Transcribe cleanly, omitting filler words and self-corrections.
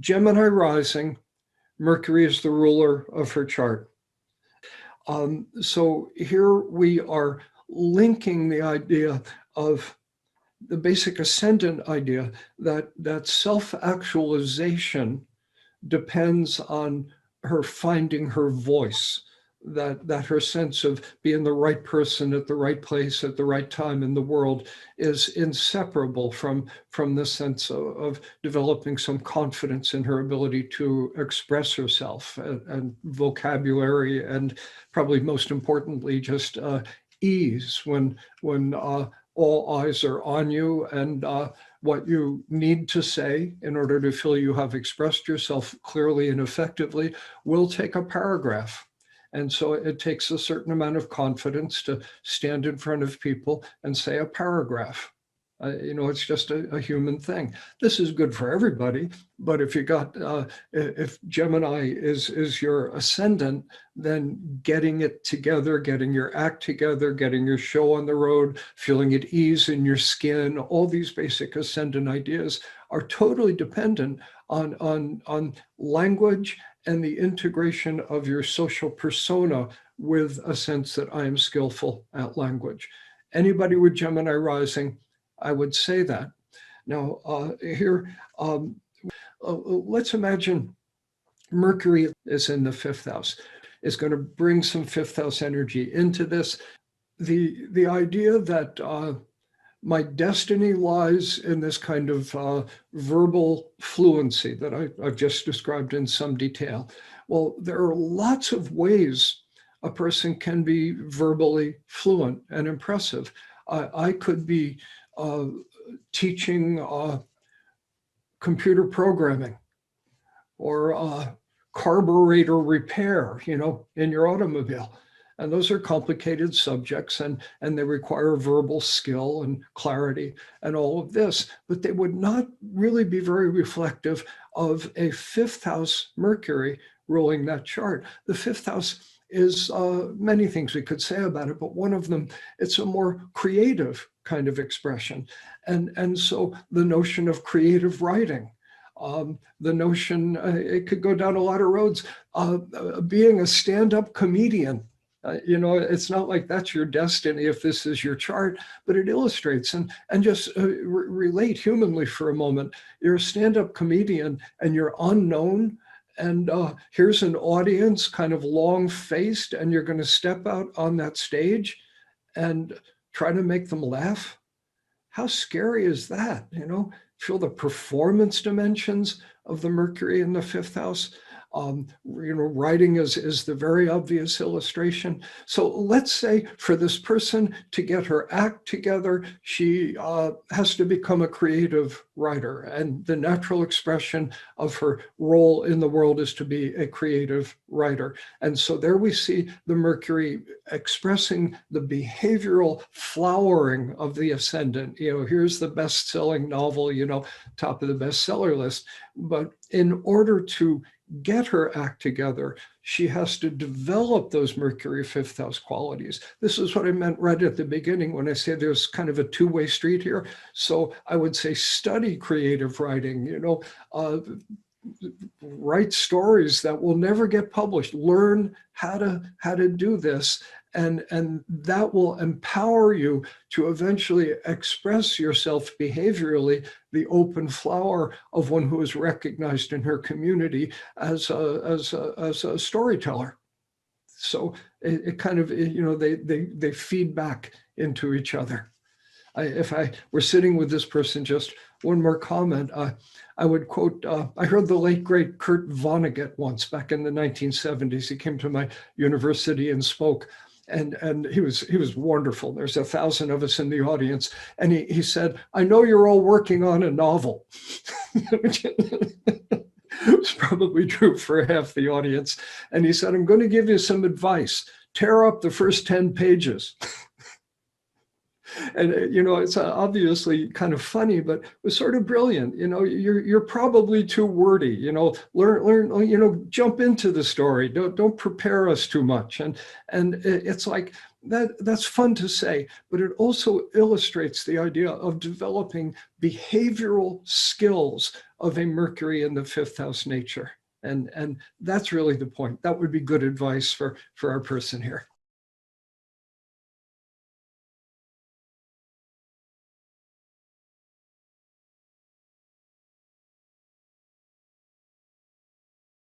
Gemini Rising, Mercury is the ruler of her chart. So here we are linking the idea of the basic ascendant idea that self-actualization depends on her finding her voice, that her sense of being the right person at the right place at the right time in the world is inseparable from the sense of developing some confidence in her ability to express herself, and vocabulary, and probably most importantly, just ease when all eyes are on you, and what you need to say in order to feel you have expressed yourself clearly and effectively will take a paragraph. And so it takes a certain amount of confidence to stand in front of people and say a paragraph. It's just a human thing. This is good for everybody, but if if Gemini is your ascendant, then getting it together, getting your act together, getting your show on the road, feeling at ease in your skin, all these basic ascendant ideas are totally dependent on language and the integration of your social persona with a sense that I am skillful at language. Anybody with Gemini rising, I would say that. Now, let's imagine Mercury is in the fifth house. It's going to bring some fifth house energy into this. The idea that my destiny lies in this kind of verbal fluency that I've just described in some detail. Well, there are lots of ways a person can be verbally fluent and impressive. I could be teaching computer programming or carburetor repair, in your automobile. And those are complicated subjects, and they require verbal skill and clarity and all of this, but they would not really be very reflective of a fifth house Mercury ruling that chart. The fifth house is many things we could say about it, but one of them, it's a more creative kind of expression. And so the notion of creative writing, the notion, it could go down a lot of roads, being a stand-up comedian. It's not like that's your destiny if this is your chart, but it illustrates and just relate humanly for a moment. You're a stand-up comedian and you're unknown, and here's an audience kind of long-faced, and you're going to step out on that stage and try to make them laugh. How scary is that? Feel the performance dimensions of the Mercury in the fifth house. Writing is the very obvious illustration. So let's say for this person to get her act together, she has to become a creative writer. And the natural expression of her role in the world is to be a creative writer. And so there we see the Mercury expressing the behavioral flowering of the ascendant. Here's the best-selling novel, top of the bestseller list. But in order to get her act together, she has to develop those Mercury fifth house qualities. This is what I meant right at the beginning when I say there's kind of a two-way street here. So I would say study creative writing, write stories that will never get published, learn how to do this. And that will empower you to eventually express yourself behaviorally, the open flower of one who is recognized in her community as a storyteller. So it kind of, they feed back into each other. If I were sitting with this person, just one more comment, I would quote, I heard the late, great Kurt Vonnegut once back in the 1970s. He came to my university and spoke. And he was wonderful. There's 1,000 of us in the audience. And he said, I know you're all working on a novel. It was probably true for half the audience. And he said, I'm going to give you some advice. Tear up the first 10 pages. And it's obviously kind of funny, but it was sort of brilliant. You're probably too wordy. Learn. Jump into the story. Don't prepare us too much. And it's like that's fun to say, but it also illustrates the idea of developing behavioral skills of a Mercury in the fifth house nature. And that's really the point. That would be good advice for our person here.